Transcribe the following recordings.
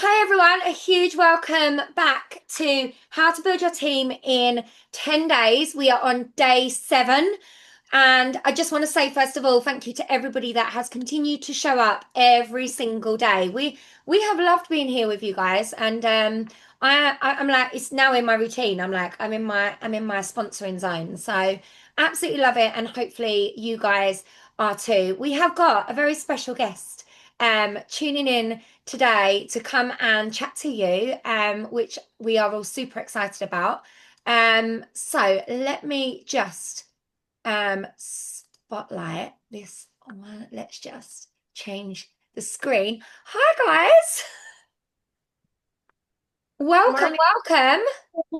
Hi everyone, a huge welcome back to How to Build Your Team in 10 Days. We are on day 7. And I just want to say, first of all, thank you to everybody that has continued to show up every single day. We have loved being here with you guys, and I'm like, it's now in my routine. I'm in my sponsoring zone. So absolutely love it, and hopefully you guys are too. We have got a very special guest tuning in today to come and chat to you, which we are all super excited about. So let me just spotlight this one. Let's just change the screen. Hi guys. Welcome, Morning. welcome.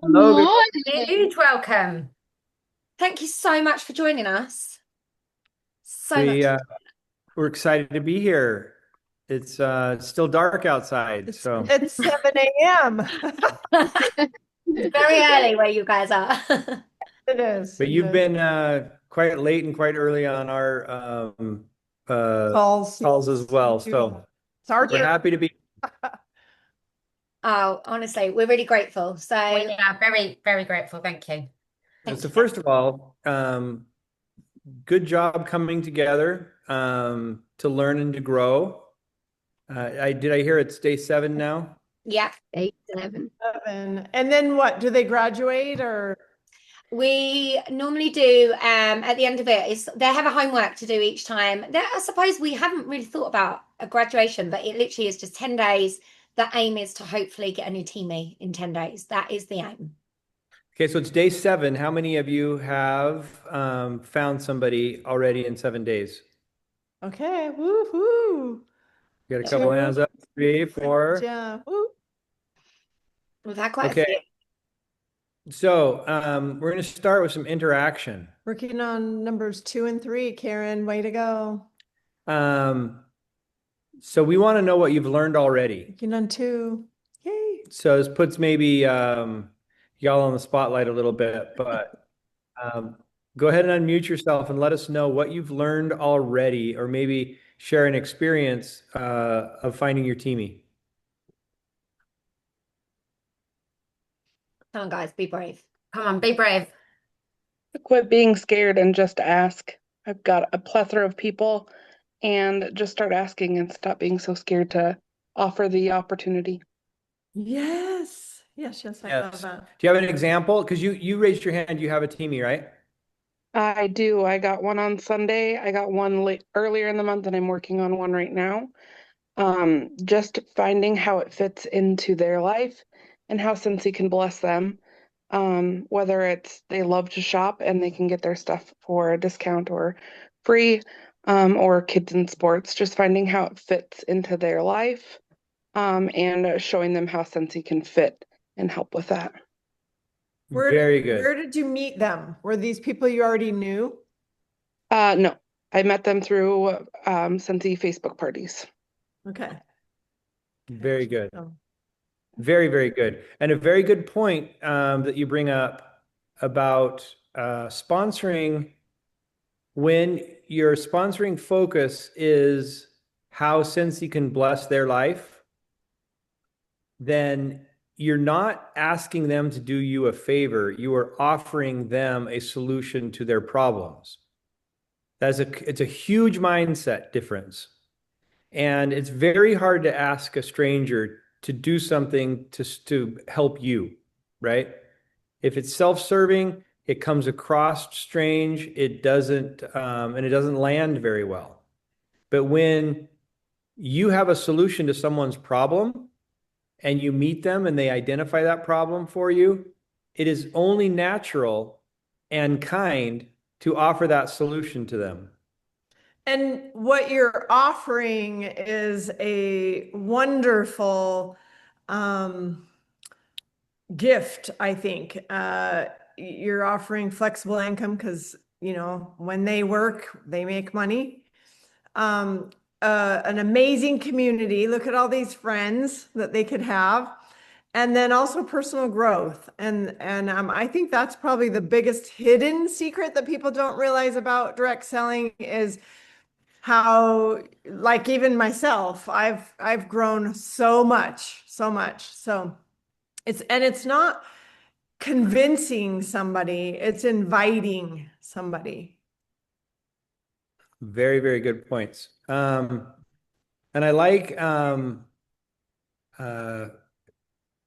Hello, good Huge welcome. Thank you so much for joining us. So We much. we're excited to be here. It's still dark outside, It's so it's 7 a.m. Very early where you guys are. It is. but It you've is. been quite late and quite early on our Calls. calls as well. It's So our we're turn. happy to be. Oh, honestly, we're really grateful. So Yeah, very, very grateful. Thank you. thank So you. first of all, good job coming together to learn and to grow. I hear it's day 7 now? Yeah. 8, 7. And then what? Do they graduate or? We normally do at the end of it is they have a homework to do each time. I suppose we haven't really thought about a graduation, but it literally is just 10 days. The aim is to hopefully get a new teammate in 10 days. That is the aim. Okay, so it's day 7. How many of you have found somebody already in 7 days? Okay. Woohoo. Got a Yep. couple Two. hands up. 3, 4. Yeah. Woo. We've had quite a few. Okay, so we're going to start with some interaction. Working on numbers 2 and 3. Karen, way to go. Um, so we want to know what you've learned already. Working on 2. Yay. So this puts maybe y'all on the spotlight a little bit, but go ahead and unmute yourself and let us know what you've learned already, or maybe share an experience of finding your teamie. Come on, guys, be brave. Come on, be brave. Quit being scared and just ask. I've got a plethora of people and just start asking and stop being so scared to offer the opportunity. Yes. Yes, yes, I love Yes. that. Do you have an example? Because you raised your hand, you have a teamie, right? I do. I got one on Sunday. I got one late earlier in the month, and I'm working on one right now. Just finding how it fits into their life and how Cincy can bless them. Whether it's they love to shop and they can get their stuff for a discount or free, or kids in sports, just finding how it fits into their life, and showing them how Scentsy can fit and help with that. Very good. Where did you meet them? Were these people you already knew? No, I met them through Scentsy Facebook parties. Okay. Very good. So, Very, very good. And a very good point that you bring up about sponsoring. When your sponsoring focus is how Scentsy can bless their life, then you're not asking them to do you a favor. You are offering them a solution to their problems. It's a huge mindset difference. And it's very hard to ask a stranger to do something to help you, right? If it's self-serving, it comes across strange. It doesn't, and it doesn't land very well. But when you have a solution to someone's problem and you meet them and they identify that problem for you, it is only natural and kind to offer that solution to them. and what you're offering is a wonderful gift, I think. You're offering flexible income because, when they work, they make money. An amazing community. Look at all these friends that they could have. And then also personal growth. And I think that's probably the biggest hidden secret that people don't realize about direct selling is how, like, even myself, I've grown so much, so much. So it's not convincing somebody, it's inviting somebody. Very, very good points. And I like, how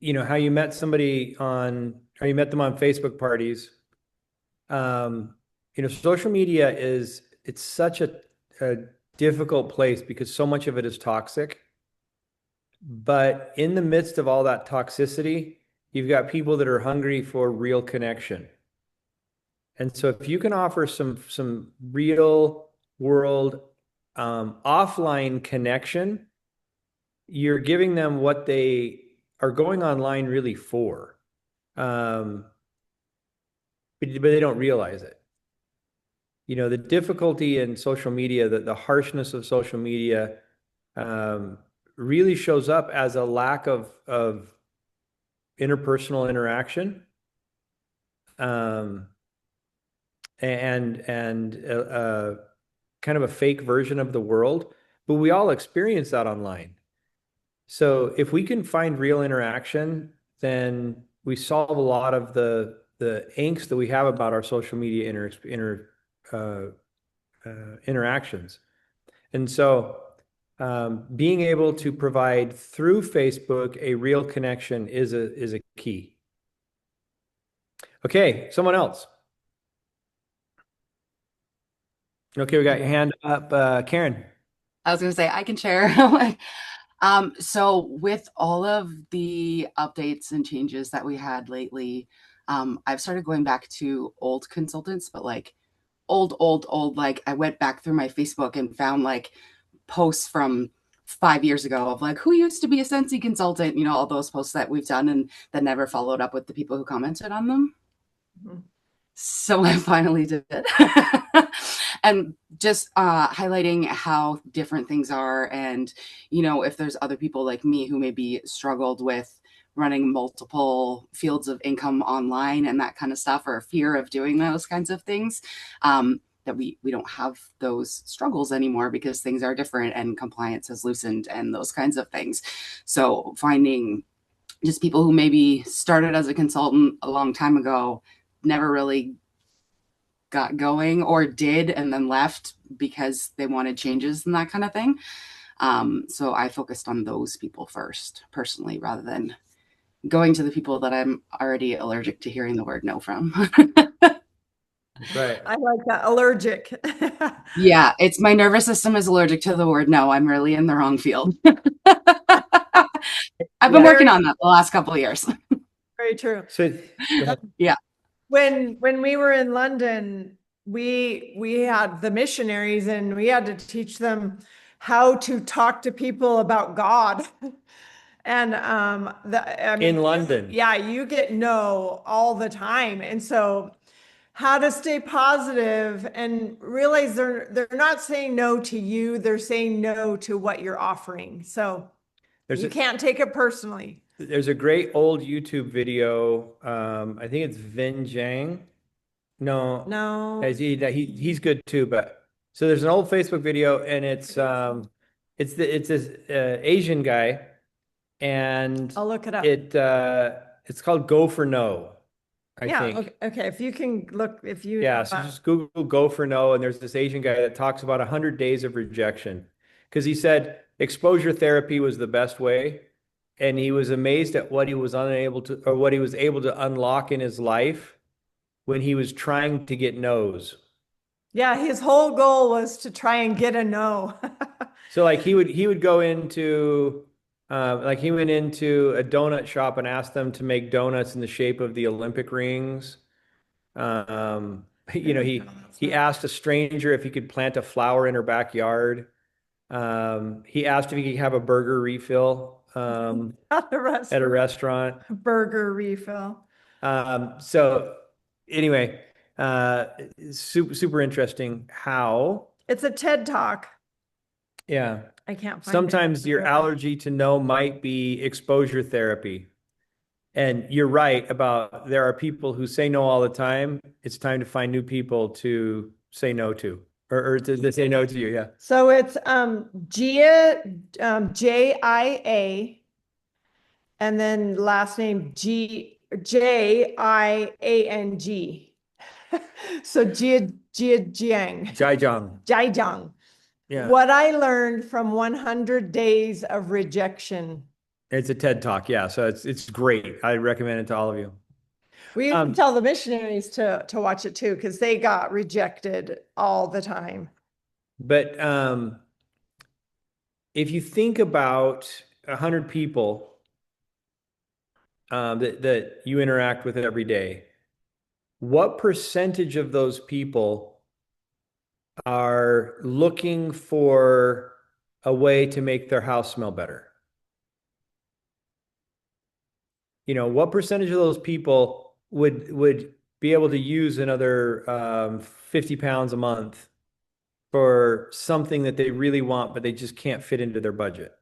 you met somebody how you met them on Facebook parties. Social media it's such a difficult place because so much of it is toxic. But in the midst of all that toxicity, you've got people that are hungry for real connection. And so if you can offer some real world offline connection, you're giving them what they are going online really for. But they don't realize it. The difficulty in social media, the harshness of social media, really shows up as a lack of interpersonal interaction, and kind of a fake version of the world. But we all experience that online. So if we can find real interaction, then we solve a lot of the angst that we have about our social media interactions. And so being able to provide through Facebook a real connection is a key. Okay, someone else. Okay, we got your hand up, Karen. I was going to say, I can share. So with all of the updates and changes that we had lately, I've started going back to old consultants, but like old, like I went back through my Facebook and found like posts from 5 years ago of like, who used to be a Scentsy consultant, all those posts that we've done and that never followed up with the people who commented on them. Mm-hmm. So I finally did it. And just highlighting how different things are. And, if there's other people like me who maybe struggled with running multiple fields of income online and that kind of stuff, or fear of doing those kinds of things, that we don't have those struggles anymore because things are different and compliance has loosened and those kinds of things. So finding just people who maybe started as a consultant a long time ago, never really got going or did and then left because they wanted changes and that kind of thing. So I focused on those people first personally, rather than going to the people that I'm already allergic to hearing the word no from. Right. I like that, allergic. Yeah, it's my nervous system is allergic to the word no. I'm really in the wrong field. I've been working on that the last couple of years. Very true. So, yeah. When we were in London, we had the missionaries and we had to teach them how to talk to people about God. And in London. Yeah, you get no all the time. And so how to stay positive and realize they're not saying no to you, they're saying no to what you're offering. So you can't take it personally. There's a great old YouTube video. I think it's Vin Jiang. No. He's good too. But so there's an old Facebook video, and it's this Asian guy, and I'll look it up. It's called Go for No. I think. Okay. If you can look, so just Google Go for No, and there's this Asian guy that talks about 100 days of rejection, because he said exposure therapy was the best way. And he was amazed at what he was able to unlock in his life when he was trying to get no's. Yeah, his whole goal was to try and get a no. So like he would go into he went into a donut shop and asked them to make donuts in the shape of the Olympic rings. He asked a stranger if he could plant a flower in her backyard. He asked if he could have a burger refill. At a restaurant. Burger refill. So anyway, super interesting how it's a TED Talk. Yeah. I can't find Sometimes your allergy to no might be exposure therapy. And you're right about there are people who say no all the time. It's time to find new people to say no to. or did they say no to you? Yeah. So it's Gia, Jia, and then last name Jiang. So Jiang. Zhaijiang. Jiang. Yeah. What I learned from 100 Days of Rejection. It's a TED Talk. Yeah. So it's great. I recommend it to all of you. We used to tell the missionaries to watch it too, because they got rejected all the time. But if you think about 100 people that you interact with every day, what percentage of those people are looking for a way to make their house smell better? What percentage of those people would be able to use another 50 pounds a month for something that they really want, but they just can't fit into their budget?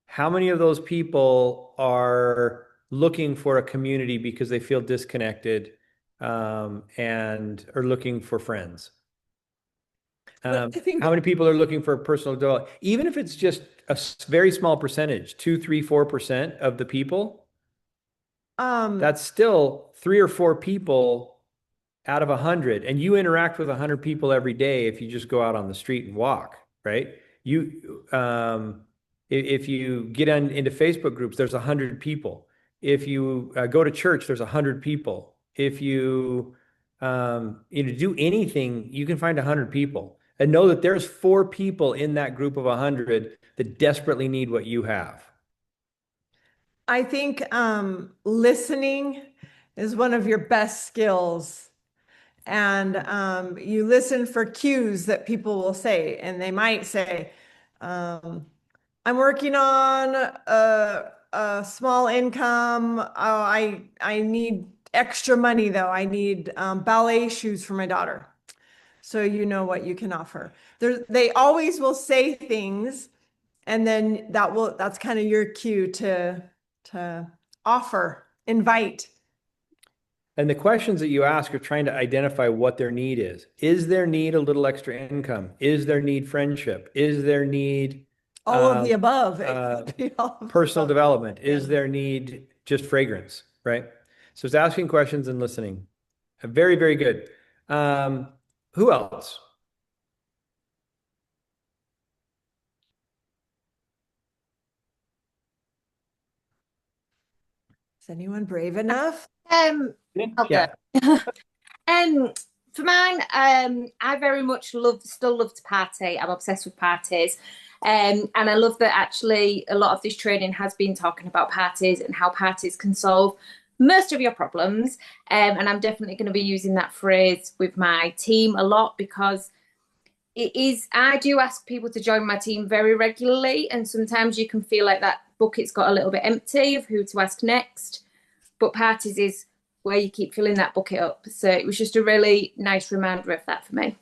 How many of those people are looking for a community because they feel disconnected and are looking for friends? I think How many people are looking for personal development? Even if it's just a very small percentage, 2, 3, 4% of the people, that's still 3 or 4 people out of 100. And you interact with 100 people every day if you just go out on the street and walk, right? If you get into Facebook groups, there's 100 people. If you go to church, there's 100 people. If you do anything, you can find 100 people. And know that there's 4 people in that group of 100 that desperately need what you have. I think listening is one of your best skills. And you listen for cues that people will say. And they might say, I'm working on a small income. I need extra money though. I need ballet shoes for my daughter. So you know what you can offer. They always will say things, and then that's kind of your cue to offer, invite. And the questions that you ask are trying to identify what their need is. Is their need a little extra income? Is their need friendship? Is their need all of the above? Personal development? Is their need just fragrance, right? So it's asking questions and listening. Very, very good. Who else? Is anyone brave enough? Yeah. For mine, I very much still love to party. I'm obsessed with parties. And I love that actually a lot of this training has been talking about parties and how parties can solve most of your problems. And I'm definitely going to be using that phrase with my team a lot, because I do ask people to join my team very regularly. And sometimes you can feel like that bucket's got a little bit empty of who to ask next. But parties is where you keep filling that bucket up. So it was just a really nice reminder of that for me.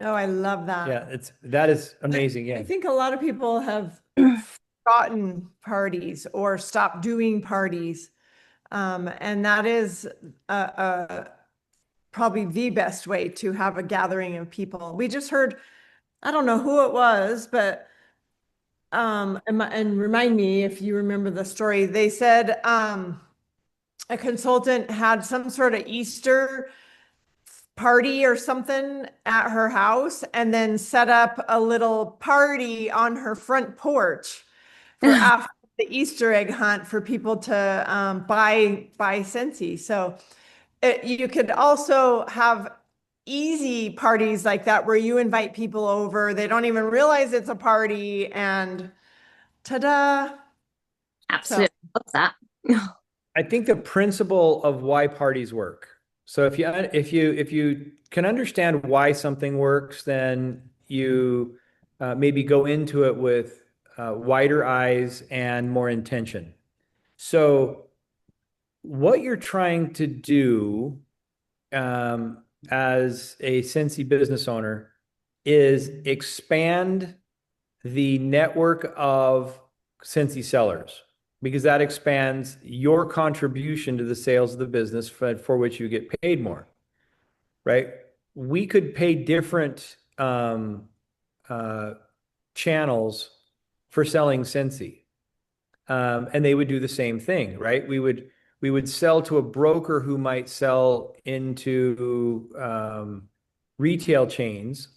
Oh, I love that. Yeah, that is amazing. Yeah. I think a lot of people have forgotten parties or stopped doing parties. And that is probably the best way to have a gathering of people. We just heard, I don't know who it was, but and remind me if you remember the story. They said a consultant had some sort of Easter party or something at her house, and then set up a little party on her front porch for after the Easter egg hunt for people to buy Scentsy. So you could also have easy parties like that where you invite people over. They don't even realize it's a party, and ta-da. Absolutely love that. I think the principle of why parties work. So if you can understand why something works, then you maybe go into it with wider eyes and more intention. So what you're trying to do as a Scentsy business owner is expand the network of Scentsy sellers, because that expands your contribution to the sales of the business for which you get paid more, right? we could pay different channels for selling Scentsy. And they would do the same thing, right? We would sell to a broker who might sell into retail chains,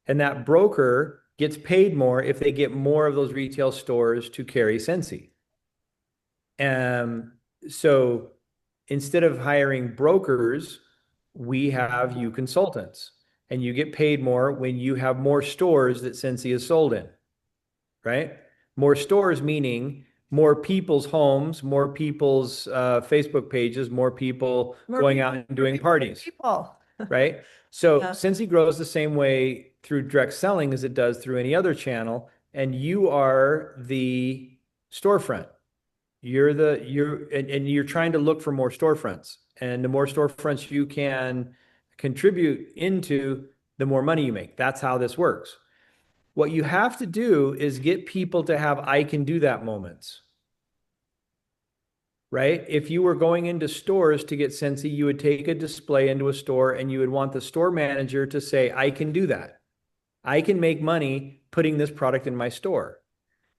and that broker gets paid more if they get more of those retail stores to carry Scentsy. So instead of hiring brokers, we have you consultants, and you get paid more when you have more stores that Scentsy is sold in, right? More stores meaning more people's homes, more people's Facebook pages, more people going out and doing parties, People. right? So Yeah. Scentsy grows the same way through direct selling as it does through any other channel, and you are the storefront. And you're trying to look for more storefronts, and the more storefronts you can contribute into, the more money you make. That's how this works. What you have to do is get people to have I can do that moments, right? If you were going into stores to get Scentsy, you would take a display into a store and you would want the store manager to say, I can do that. I can make money putting this product in my store.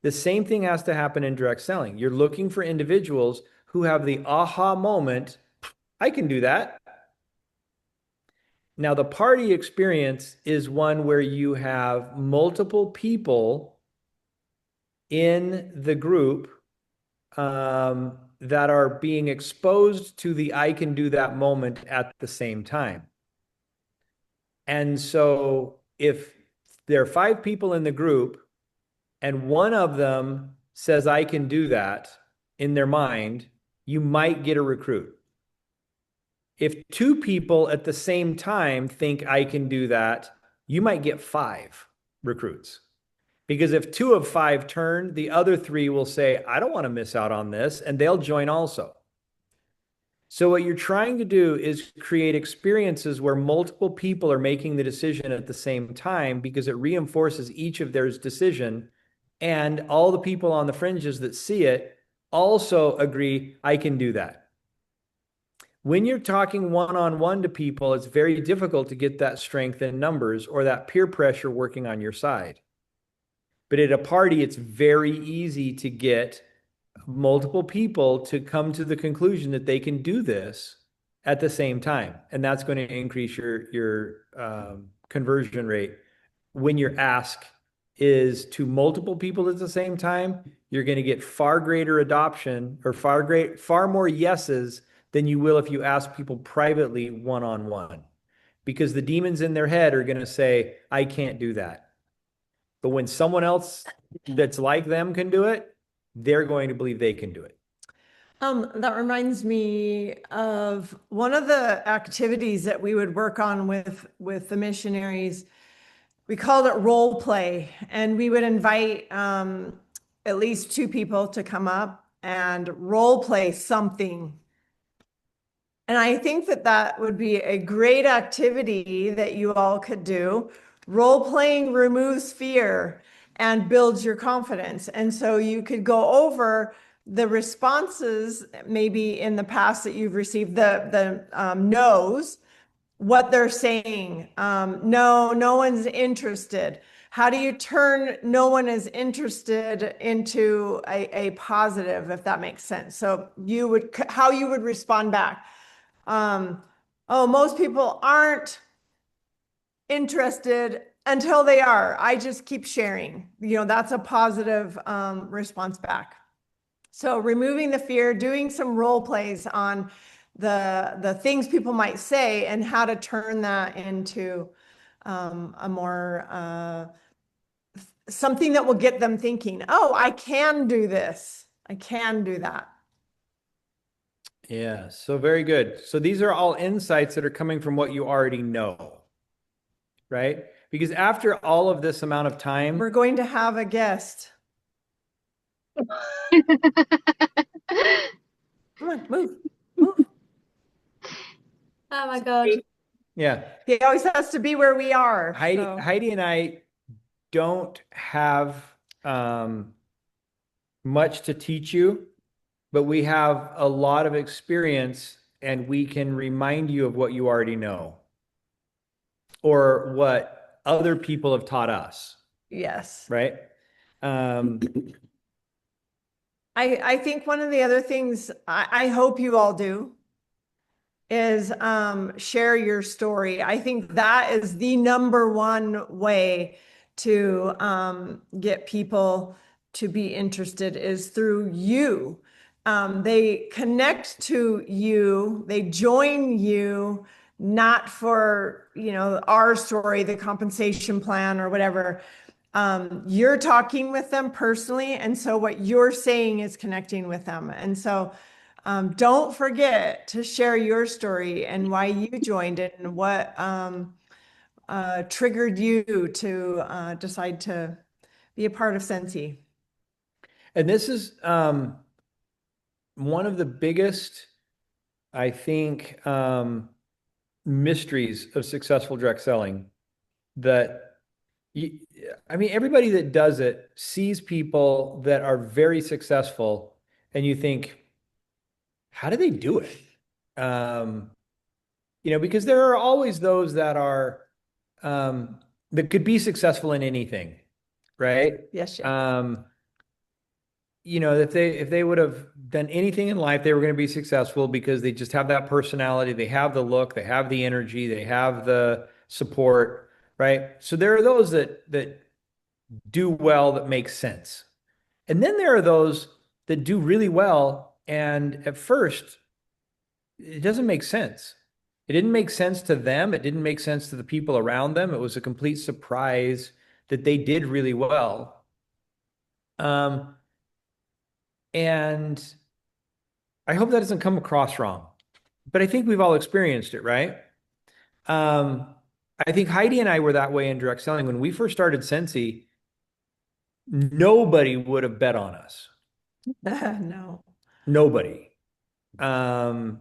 The same thing has to happen in direct selling. You're looking for individuals who have the aha moment, I can do that. Now, the party experience is one where you have multiple people in the group that are being exposed to the I can do that moment at the same time. And so if there are 5 people in the group and one of them says, I can do that in their mind, you might get a recruit. If 2 people at the same time think I can do that, you might get 5 recruits. Because if 2 of 5 turn, the other 3 will say, I don't want to miss out on this, and they'll join also. So what you're trying to do is create experiences where multiple people are making the decision at the same time, because it reinforces each of their decision, and all the people on the fringes that see it also agree, I can do that. When you're talking one-on-one to people, it's very difficult to get that strength in numbers or that peer pressure working on your side. But at a party, it's very easy to get multiple people to come to the conclusion that they can do this at the same time. And that's going to increase your conversion rate. When your ask is to multiple people at the same time, you're going to get far greater adoption, or far more yeses than you will if you ask people privately one-on-one, because the demons in their head are going to say, I can't do that. But when someone else that's like them can do it, they're going to believe they can do it. That reminds me of one of the activities that we would work on with the missionaries. We called it role play, and we would invite at least 2 people to come up and role play something. And I think that would be a great activity that you all could do. Role playing removes fear and builds your confidence. And so you could go over the responses maybe in the past that you've received, the no's, what they're saying. No one's interested. How do you turn no one is interested into a positive, if that makes sense? So how you would respond back. Most people aren't interested until they are. I just keep sharing. That's a positive response back. So removing the fear, doing some role plays on the things people might say and how to turn that into a more something that will get them thinking, oh, I can do this. I can do that. Yeah, so very good. So these are all insights that are coming from what you already know, right? Because after all of this amount of time, we're going to have a guest. Come on, move. Oh my God. Yeah. He always has to be where we are. Heidi and I don't have much to teach you, but we have a lot of experience, and we can remind you of what you already know. or what other people have taught us, Yes. right? I think one of the other things I hope you all do is share your story. I think that is the number one way to get people to be interested is through you. They connect to you, they join you, not for, our story, the compensation plan or whatever. You're talking with them personally, and so what you're saying is connecting with them. And so don't forget to share your story and why you joined it and what triggered you to decide to be a part of Sensi. And this is one of the biggest, I think, mysteries of successful direct selling that everybody that does it sees people that are very successful and you think, how do they do it? Because there are always those that are that could be successful in anything, right? Yes. If they would have done anything in life, they were going to be successful because they just have that personality, they have the look, they have the energy, they have the support, right? So there are those that do well that make sense. And then there are those that do really well, and at first, it doesn't make sense. It didn't make sense to them. It didn't make sense to the people around them. It was a complete surprise that they did really well. And I hope that doesn't come across wrong, but I think we've all experienced it, right? I think Heidi and I were that way in direct selling. When we first started Sensi, nobody would have bet on us. No. Nobody. And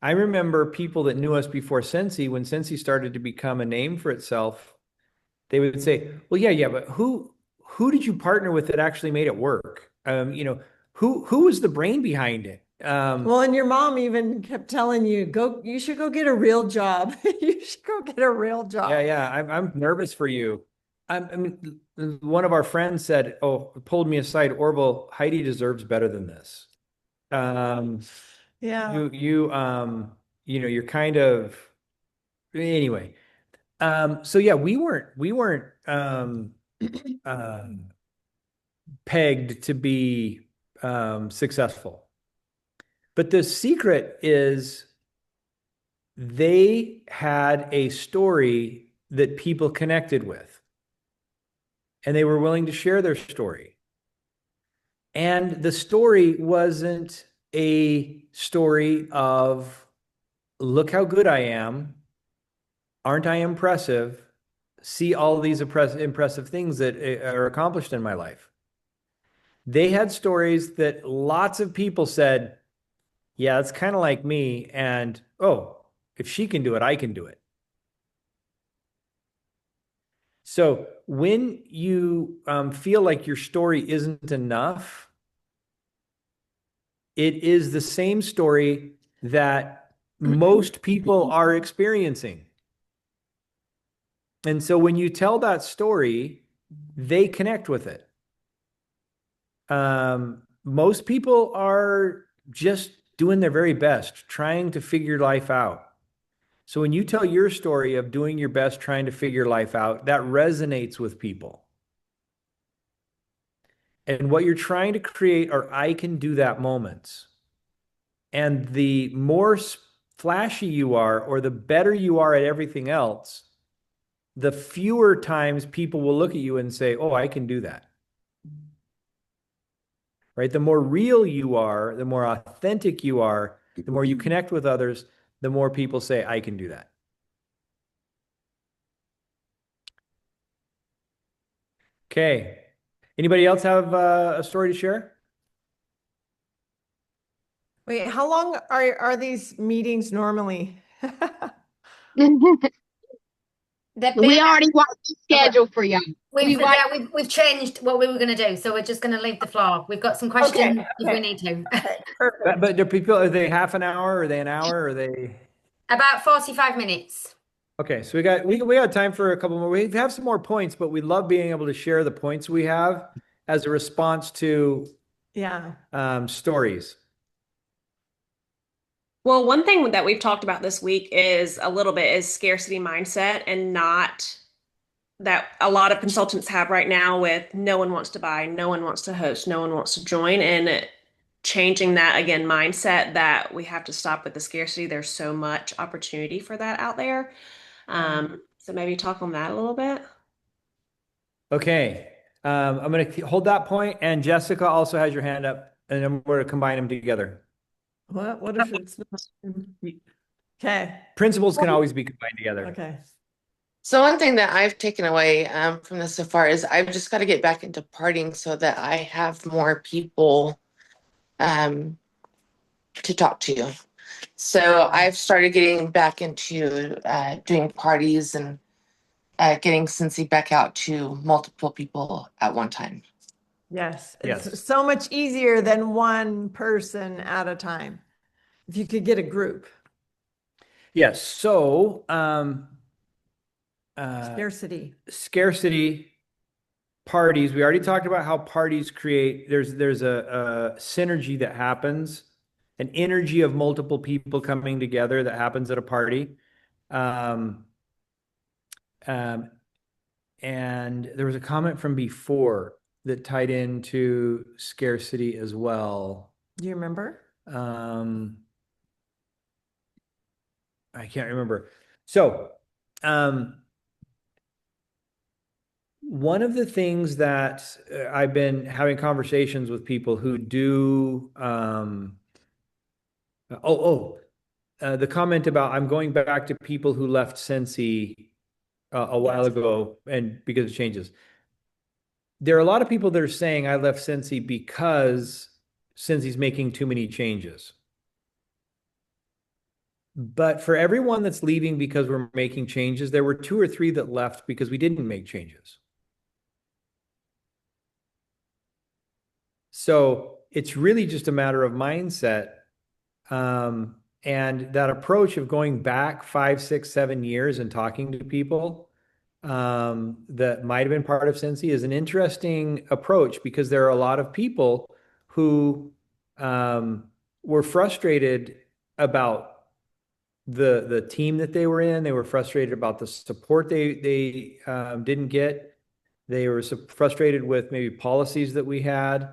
I remember people that knew us before Sensi, when Sensi started to become a name for itself, they would say, well, yeah, but who did you partner with that actually made it work? Who was the brain behind it? Well, and your mom even kept telling you, you should go get a real job. You should go get a real job. Yeah. I'm nervous for you. One of our friends said, pulled me aside, Orville, Heidi deserves better than this. Yeah. You're kind of, anyway. So yeah, we weren't pegged to be successful. But the secret is they had a story that people connected with, and they were willing to share their story. And the story wasn't a story of, look how good I am, aren't I impressive, see all these impressive things that are accomplished in my life. They had stories that lots of people said, yeah, it's kind of like me, and if she can do it, I can do it. So when you feel like your story isn't enough, it is the same story that most people are experiencing. And so when you tell that story, they connect with it. Most people are just doing their very best, trying to figure life out. So when you tell your story of doing your best, trying to figure life out, that resonates with people. And what you're trying to create are I can do that moments. And the more flashy you are, or the better you are at everything else, the fewer times people will look at you and say, I can do that. Right? The more real you are, the more authentic you are, the more you connect with others, the more people say, I can do that. Okay. Anybody else have a story to share? Wait, how long are these meetings normally? We already watched the schedule for you. We've changed what we were going to do, so we're just going to leave the floor. We've got some questions if we need to. Perfect. But are they half an hour? Are they an hour? Are they about 45 minutes? Okay, so we got time for a couple more. We have some more points, but we love being able to share the points we have as a response to Yeah. stories. Well, one thing that we've talked about this week is a little bit is scarcity mindset, and not that a lot of consultants have right now with no one wants to buy, no one wants to host, no one wants to join, and changing that again mindset that we have to stop with the scarcity. There's so much opportunity for that out there. So maybe talk on that a little bit. Okay, I'm going to hold that point, and Jessica also has your hand up, and then we're going to combine them together. What if it's not? Okay. Principles can always be combined together. Okay. So one thing that I've taken away from this so far is I've just got to get back into partying so that I have more people to talk to. So I've started getting back into doing parties and getting Cincy back out to multiple people at one time. Yes. Yes. It's so much easier than one person at a time. If you could get a group. Yes. So, scarcity parties. We already talked about how parties create, there's a synergy that happens, an energy of multiple people coming together that happens at a party. And there was a comment from before that tied into scarcity as well. Do you remember? I can't remember. So, one of the things that I've been having conversations with people who do, the comment about I'm going back to people who left Cincy a while ago, and because of changes. There are a lot of people that are saying I left Cincy because Cincy's making too many changes. But for everyone that's leaving because we're making changes, there were 2 or 3 that left because we didn't make changes. So it's really just a matter of mindset. And that approach of going back 5, 6, 7 years and talking to people that might have been part of Cincy is an interesting approach, because there are a lot of people who were frustrated about the team that they were in. They were frustrated about the support they didn't get. They were frustrated with maybe policies that we had.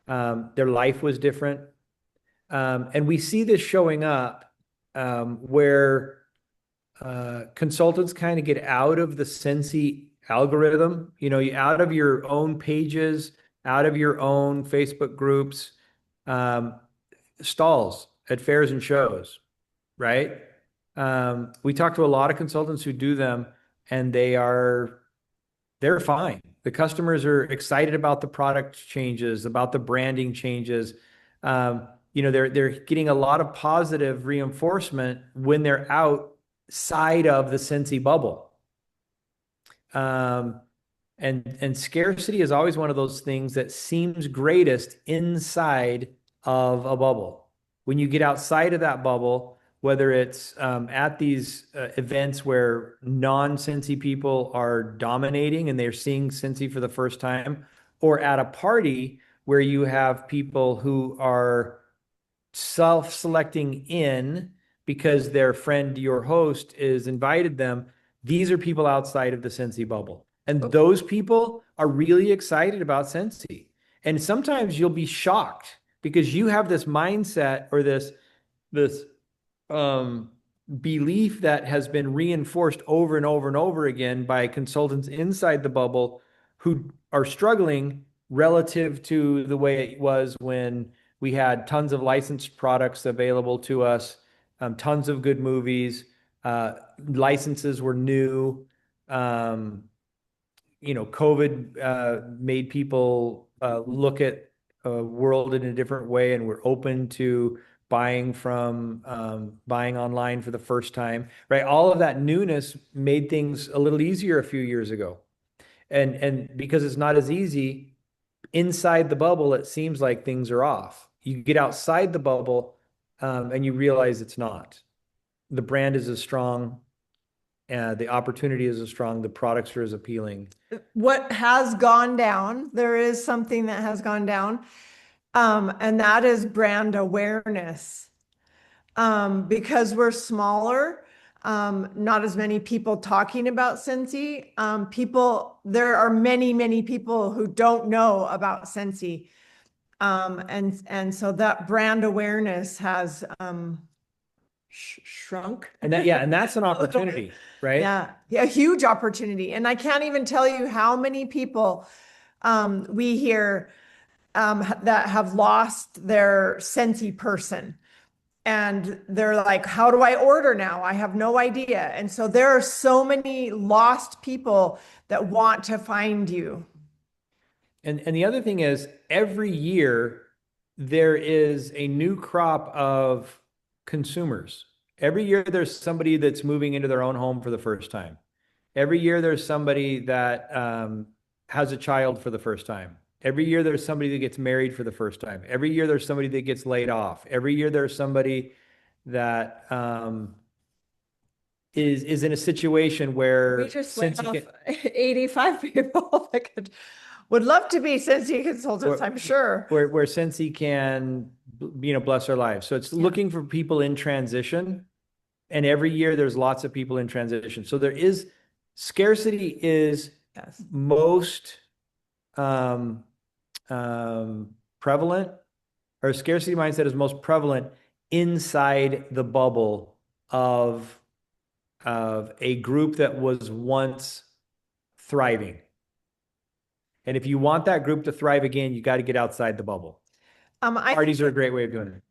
Their life was different. And we see this showing up where consultants kind of get out of the Cincy algorithm, out of your own pages, out of your own Facebook groups, stalls at fairs and shows, right? We talk to a lot of consultants who do them, and they're fine. The customers are excited about the product changes, about the branding changes. They're getting a lot of positive reinforcement when they're outside of the Cincy bubble. And scarcity is always one of those things that seems greatest inside of a bubble. When you get outside of that bubble, whether it's at these events where non-Cincy people are dominating and they're seeing Cincy for the first time, or at a party where you have people who are self-selecting in because their friend, your host, is invited them. These are people outside of the Cincy bubble. And those people are really excited about Cincy. And sometimes you'll be shocked because you have this mindset or this belief that has been reinforced over and over and over again by consultants inside the bubble who are struggling relative to the way it was when we had tons of licensed products available to us, tons of good movies, licenses were new. COVID made people look at a world in a different way, and we're open to buying online for the first time, right? All of that newness made things a little easier a few years ago. And because it's not as easy inside the bubble, it seems like things are off. You get outside the bubble and you realize it's not. The brand is as strong the opportunity is as strong, the products are as appealing. What has gone down, there is something that has gone down, and that is brand awareness. Because we're smaller, not as many people talking about Scentsy. There are many people who don't know about Scentsy. And so that brand awareness has shrunk. And that's an opportunity, right? Yeah, a huge opportunity. And I can't even tell you how many people we hear that have lost their Scentsy person. And they're like, how do I order now? I have no idea. And so there are so many lost people that want to find you. And the other thing is, every year there is a new crop of consumers. Every year there's somebody that's moving into their own home for the first time. Every year there's somebody that has a child for the first time. Every year there's somebody that gets married for the first time. Every year there's somebody that gets laid off. Every year there's somebody that is in a situation where We just laid off 85 people that would love to be Scentsy consultants, I'm sure. where Scentsy can, bless our lives. So it's looking for people in transition, and every year there's lots of people in transition. So there is scarcity is most prevalent, or scarcity mindset is most prevalent inside the bubble of a group that was once thriving. And if you want that group to thrive again, you got to get outside the bubble. Parties are a great way of doing it.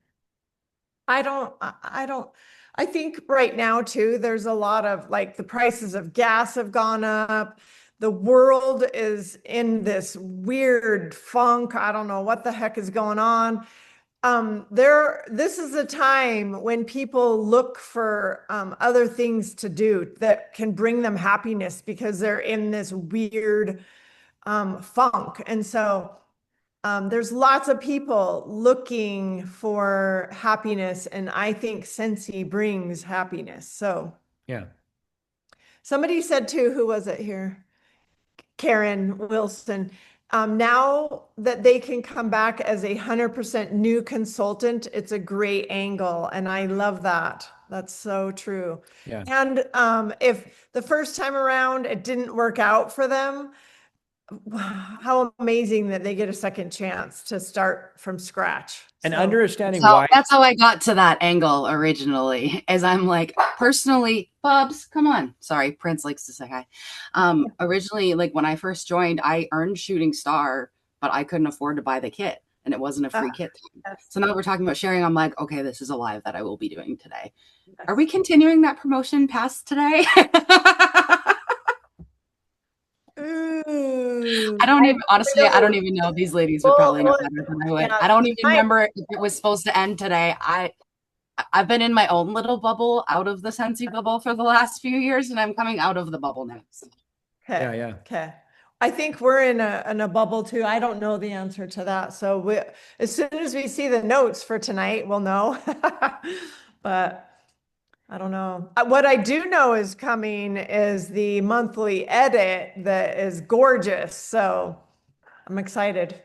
I think right now too, there's a lot of, like, the prices of gas have gone up. The world is in this weird funk. I don't know what the heck is going on. This is a time when people look for other things to do that can bring them happiness, because they're in this weird funk. And so there's lots of people looking for happiness, and I think Scentsy brings happiness. So yeah. Somebody said too, who was it here? Karen Wilson. Now that they can come back as 100% new consultant, it's a great angle. And I love that. That's so true. Yeah. And if the first time around it didn't work out for them, how amazing that they get a second chance to start from scratch. And So- understanding So why. that's how I got to that angle originally, is I'm like, personally, Bubs, come on. Sorry, Prince likes to say hi. Originally, like when I first joined, I earned Shooting Star, but I couldn't afford to buy the kit, and it wasn't a free kit. So now we're talking about sharing. I'm like, okay, this is a live that I will be doing today. Are we continuing that promotion past today? Ooh. I don't even, honestly, I don't even know. These ladies would probably know better than I would. Yeah. I don't even remember if it was supposed to end today. I've been in my own little bubble, out of the Scentsy bubble for the last few years, and I'm coming out of the bubble now. Okay. Yeah. Okay. I think we're in a bubble too. I don't know the answer to that. So as soon as we see the notes for tonight, we'll know. But I don't know. What I do know is coming is the monthly edit that is gorgeous. So I'm excited.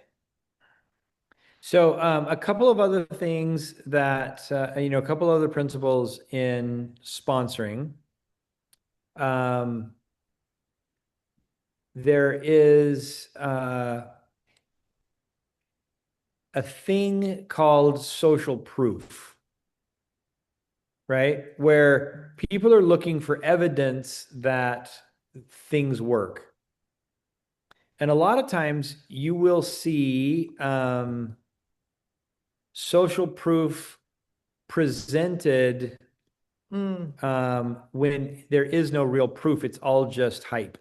So a couple of other things that, a couple other principles in sponsoring. There is a thing called social proof, right? Where people are looking for evidence that things work. And a lot of times you will see social proof presented when there is no real proof. It's all just hype,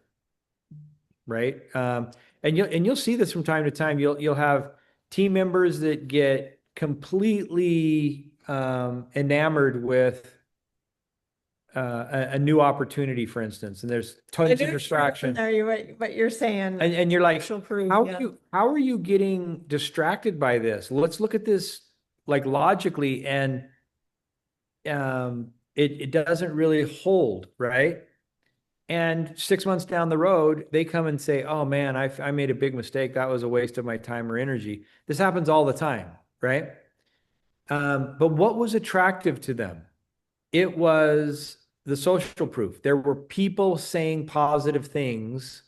right? And you'll see this from time to time. You'll have team members that get completely enamored with a new opportunity, for instance, and there's tons of distraction. What you're saying, and you're like, social proof, how are you getting distracted by this? Let's look at this like logically, and it doesn't really hold, right? And 6 months down the road, they come and say, oh man, I made a big mistake. That was a waste of my time or energy. This happens all the time, right? But what was attractive to them? It was the social proof. There were people saying positive things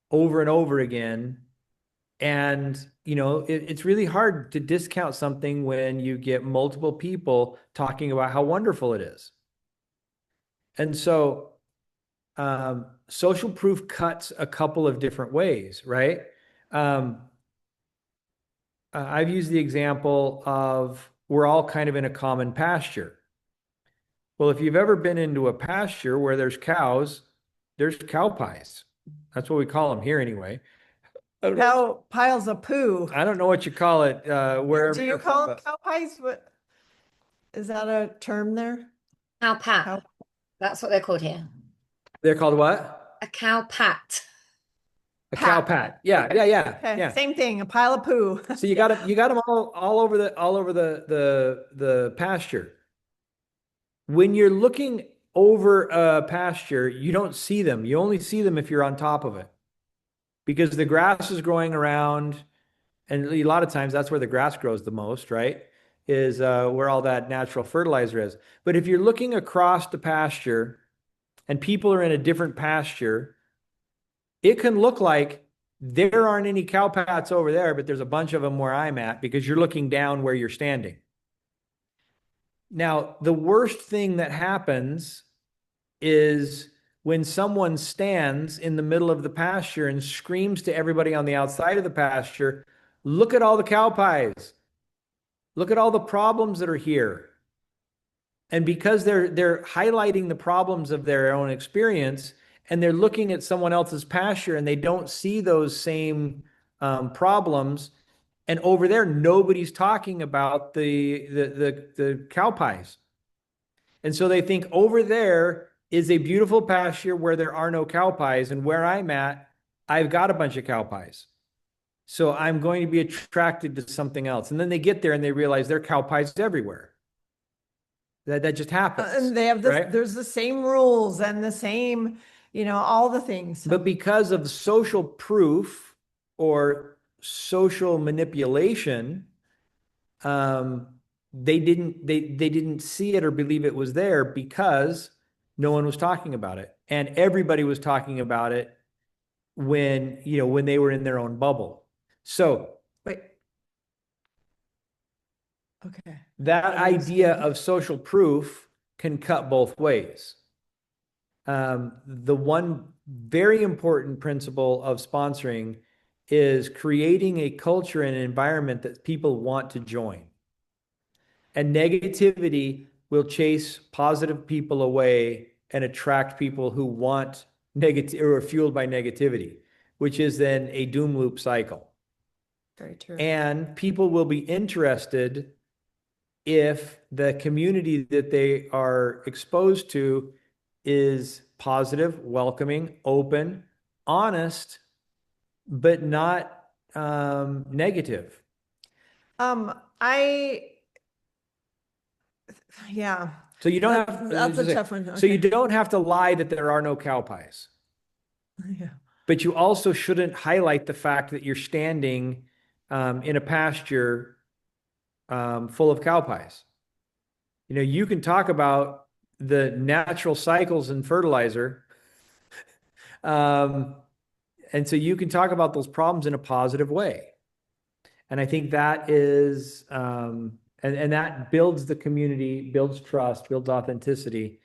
over and over again. And, it's really hard to discount something when you get multiple people talking about how wonderful it is. And so, social proof cuts a couple of different ways, right? I've used the example of we're all kind of in a common pasture. Well, if you've ever been into a pasture where there's cows, there's cow pies. That's what we call them here anyway. Cow piles of poo. I don't know what you call it, wherever. Do you call them cow pies? What is that a term there? Cow pat. That's what they're called here. They're called what? A cow pat. A cow pat. Yeah, Okay. yeah. Same thing, a pile of poo. So you got them all over the pasture. When you're looking over a pasture, you don't see them. You only see them if you're on top of it, because the grass is growing around, and a lot of times that's where the grass grows the most, right? Is where all that natural fertilizer is. But if you're looking across the pasture and people are in a different pasture, it can look like there aren't any cow pats over there, but there's a bunch of them where I'm at, because you're looking down where you're standing. Now, the worst thing that happens is when someone stands in the middle of the pasture and screams to everybody on the outside of the pasture, look at all the cow pies. Look at all the problems that are here. And because they're highlighting the problems of their own experience, and they're looking at someone else's pasture and they don't see those same problems, and over there nobody's talking about the cow pies. And so they think over there is a beautiful pasture where there are no cow pies, and where I'm at, I've got a bunch of cow pies. So I'm going to be attracted to something else. And then they get there and they realize there are cow pies everywhere. That just happens. And they have right? there's the same rules and the same, all the things. But because of social proof or social manipulation, they didn't see it or believe it was there because no one was talking about it. And everybody was talking about it when they were in their own bubble. So Wait. Okay. that idea of social proof can cut both ways. The one very important principle of sponsoring is creating a culture and an environment that people want to join. And negativity will chase positive people away and attract people who want negative or are fueled by negativity, which is then a doom loop cycle. Very true. And people will be interested if the community that they are exposed to is positive, welcoming, open, honest, but not negative. Yeah. So you don't have That's a tough one. So you don't have to lie that there are no cow pies. Yeah. But you also shouldn't highlight the fact that you're standing in a pasture full of cow pies. You can talk about the natural cycles in fertilizer. And so you can talk about those problems in a positive way. And I think that is, and that builds the community, builds trust, builds authenticity.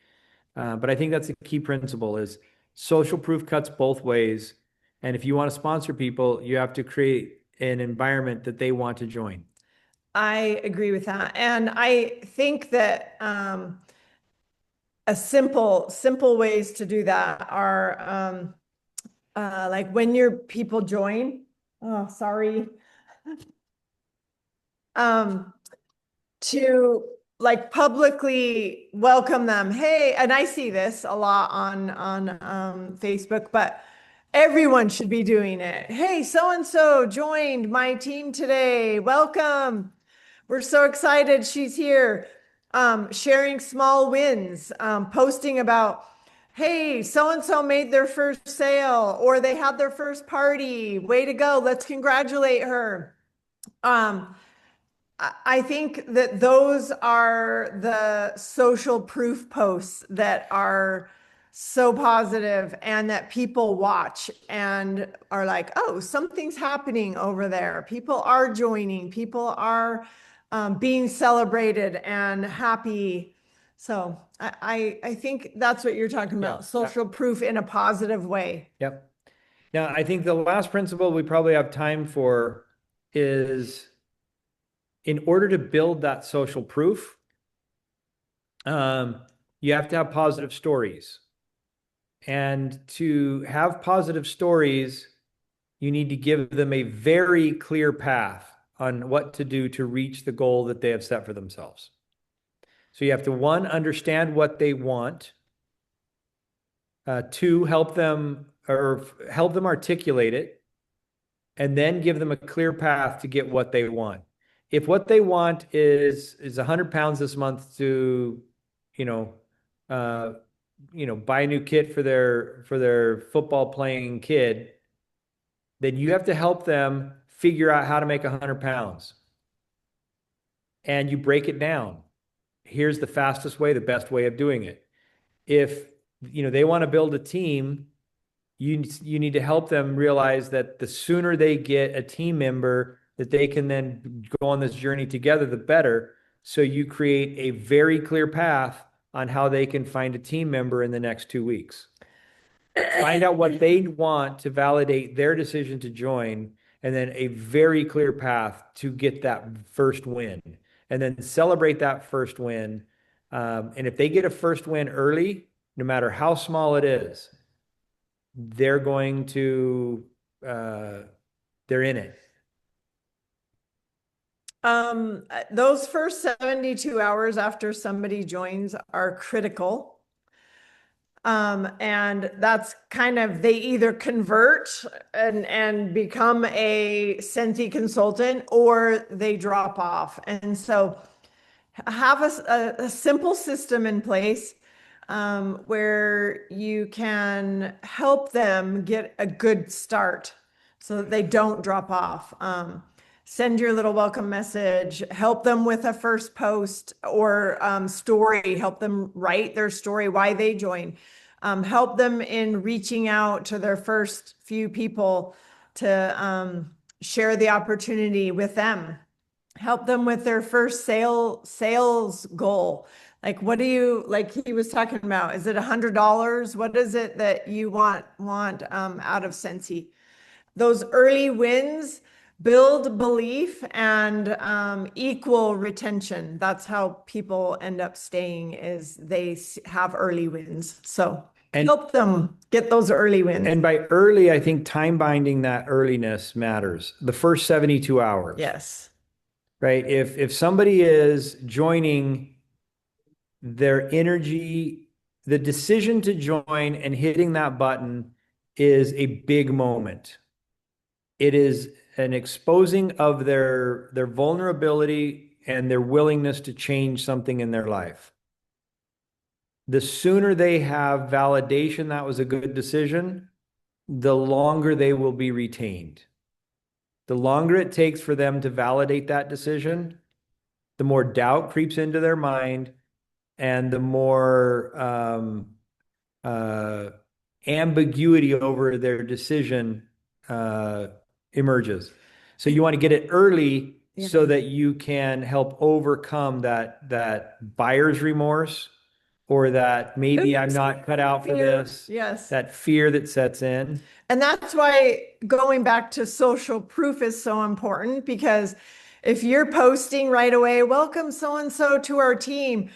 But I think that's a key principle is social proof cuts both ways. And if you want to sponsor people, you have to create an environment that they want to join. I agree with that. And I think that a simple ways to do that are like when your people join, to like publicly welcome them. Hey, and I see this a lot on Facebook, but everyone should be doing it. Hey, so-and-so joined my team today. Welcome. We're so excited she's here. Sharing small wins, posting about, hey, so-and-so made their first sale, or they had their first party. Way to go. Let's congratulate her. I think that those are the social proof posts that are so positive and that people watch and are like, oh, something's happening over there. People are joining, people are being celebrated and happy. So I think that's what you're talking about, social proof in a positive way. Yep. Now, I think the last principle we probably have time for is, in order to build that social proof, you have to have positive stories. And to have positive stories, you need to give them a very clear path on what to do to reach the goal that they have set for themselves. So you have to, one, understand what they want. Two, help them articulate it, and then give them a clear path to get what they want. If what they want is 100 pounds this month to, buy a new kit for their football playing kid, then you have to help them figure out how to make 100 pounds. And you break it down. Here's the fastest way, the best way of doing it. If they want to build a team, you need to help them realize that the sooner they get a team member that they can then go on this journey together, the better. So you create a very clear path on how they can find a team member in the next 2 weeks. Find out what they want to validate their decision to join, and then a very clear path to get that first win, and then celebrate that first win. And if they get a first win early, no matter how small it is, they're going to, they're in it. Those first 72 hours after somebody joins are critical. And that's kind of, they either convert and become a Scentsy consultant, or they drop off. And so have a simple system in place where you can help them get a good start so that they don't drop off. Send your little welcome message, help them with a first post or story, help them write their story, why they join, help them in reaching out to their first few people to share the opportunity with them, help them with their first sales goal. Like, what do you, like he was talking about, is it $100? What is it that you want out of Scentsy? Those early wins build belief and equal retention. That's how people end up staying, is they have early wins. So help them get those early wins. And by early, I think time binding that earliness matters. The first 72 hours. Yes. Right. If somebody is joining, their energy, the decision to join and hitting that button is a big moment. It is an exposing of their vulnerability and their willingness to change something in their life. The sooner they have validation that was a good decision, the longer they will be retained. The longer it takes for them to validate that decision, the more doubt creeps into their mind, and the more ambiguity over their decision emerges. So you want to get it early so that you can help overcome that buyer's remorse, or that maybe I'm not cut out for this. Yes. That fear that sets in. And that's why going back to social proof is so important, because if you're posting right away, welcome so-and-so to our team,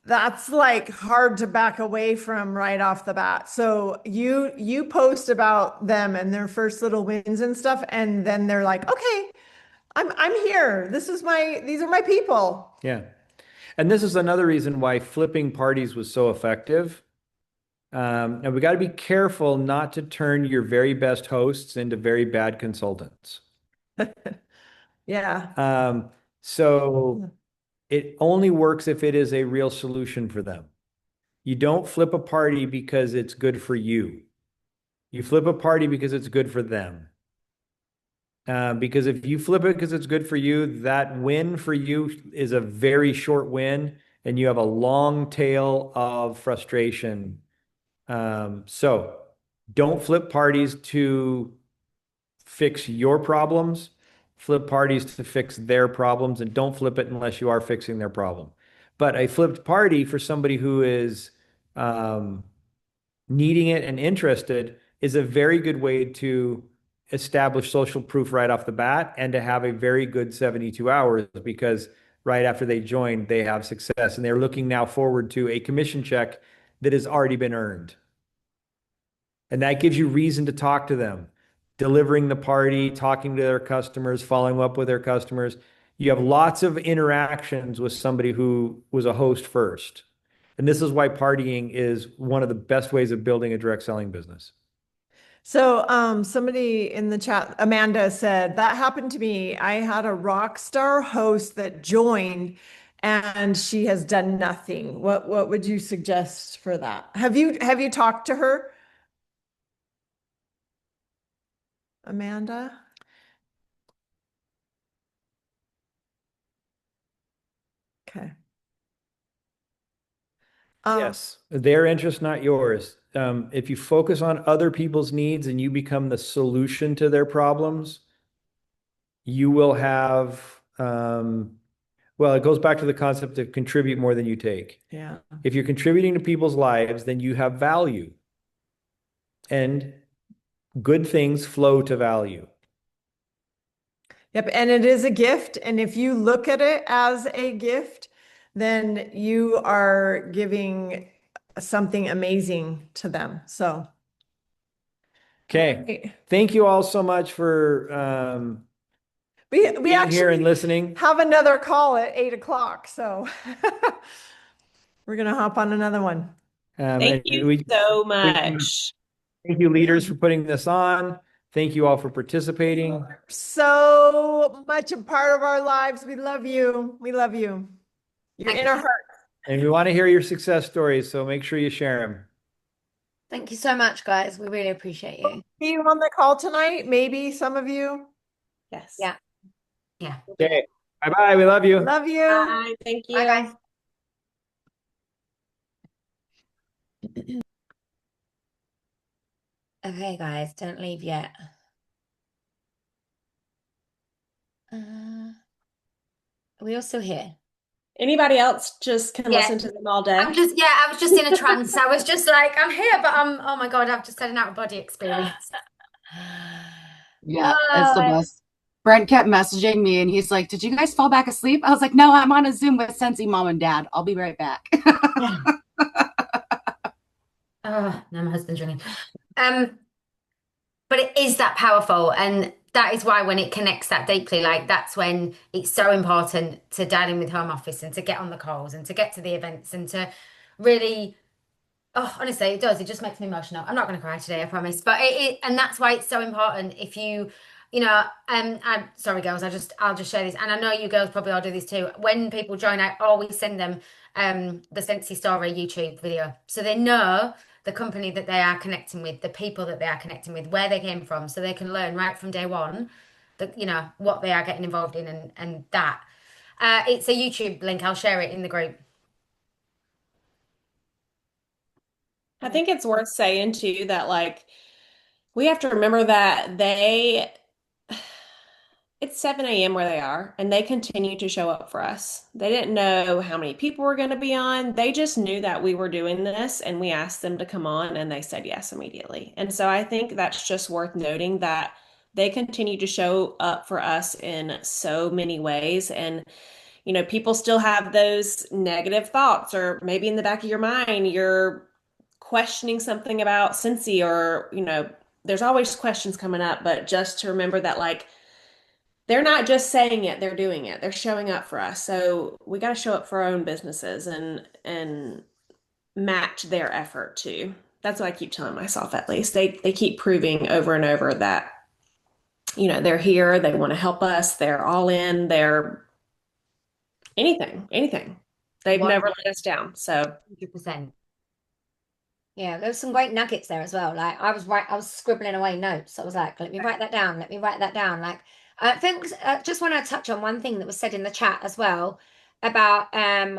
that's like hard to back away from right off the bat. So you post about them and their first little wins and stuff, and then they're like, okay, I'm here. These are my people. Yeah. And this is another reason why flipping parties was so effective. And we got to be careful not to turn your very best hosts into very bad consultants. Yeah. So it only works if it is a real solution for them. You don't flip a party because it's good for you. You flip a party because it's good for them. Because if you flip it because it's good for you, that win for you is a very short win, and you have a long tail of frustration. So don't flip parties to fix your problems. Flip parties to fix their problems, and don't flip it unless you are fixing their problem. But a flipped party for somebody who is needing it and interested is a very good way to establish social proof right off the bat and to have a very good 72 hours, because right after they join, they have success and they're looking now forward to a commission check that has already been earned. And that gives you reason to talk to them, delivering the party, talking to their customers, following up with their customers. You have lots of interactions with somebody who was a host first. And this is why partying is one of the best ways of building a direct selling business. So somebody in the chat, Amanda, said that happened to me. I had a rock star host that joined and she has done nothing. What would you suggest for that? Have you talked to her, Amanda? Okay. Yes, their interest, not yours. If you focus on other people's needs and you become the solution to their problems, you will have, well, it goes back to the concept of contribute more than you take. Yeah. If you're contributing to people's lives, then you have value. And good things flow to value. Yep. And it is a gift. And if you look at it as a gift, then you are giving something amazing to them. So. Okay. Thank you all so much for we being actually here and listening. have another call at 8 o'clock. So we're going to hop on another one. Thank you so much. Thank you, leaders, for putting this on. Thank you all for participating. So much a part of our lives. We love you. We love you. You're in our heart. And we want to hear your success stories, so make sure you share them. Thank you so much, guys. We really appreciate you. See you on the call tonight. Maybe some of you. Yes. Yeah. Yeah. Okay. Bye-bye. We love you. Love you. Bye. Thank you. Bye, guys. Okay, guys, don't leave yet. Are we all still here? Anybody else just can listen to them all day? I was just in a trance. I was just like, I'm here, but oh my God, I've just had an out of body experience. Yeah, it's the best. Brent kept messaging me and he's like, did you guys fall back asleep? I was like, no, I'm on a Zoom with Sensi mom and dad. I'll be right back. Oh, no, my husband's ringing. But it is that powerful, and that is why when it connects that deeply, like that's when it's so important to dial in with home office and to get on the calls and to get to the events and to really, oh, honestly, it does. It just makes me emotional. I'm not going to cry today, I promise. But and that's why it's so important. If you know, I'm sorry, girls. I'll just share this, and I know you girls probably all do this too. When people join, I always send them the Sensi Story YouTube video, so they know the company that they are connecting with, the people that they are connecting with, where they came from, so they can learn right from day one that, you know, what they are getting involved in and that. It's a YouTube link. I'll share it in the group. I think it's worth saying too that like we have to remember that it's 7 a.m. where they are, and they continue to show up for us. They didn't know how many people were going to be on. They just knew that we were doing this, and we asked them to come on, and they said yes immediately. And so I think that's just worth noting that they continue to show up for us in so many ways. And, you know, people still have those negative thoughts, or maybe in the back of your mind, you're questioning something about Sensi, or, you know, there's always questions coming up, but just to remember that, like, they're not just saying it, they're doing it. They're showing up for us. So we got to show up for our own businesses and match their effort too. That's what I keep telling myself, at least. They keep proving over and over that, you know, they're here, they want to help us, they're all in, they're anything. They've never let us down. So 100%. Yeah, there was some great nuggets there as well. Like I was scribbling away notes. I was like, let me write that down. Let me write that down. Like I think just want to touch on one thing that was said in the chat as well about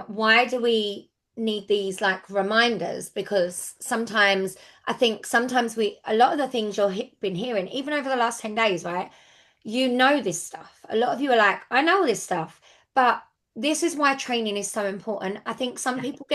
why do we need these like reminders? Because sometimes I think sometimes a lot of the things been hearing even over the last 10 days, right? You know this stuff. A lot of you are like, I know this stuff, but this is why training is so important. I think some people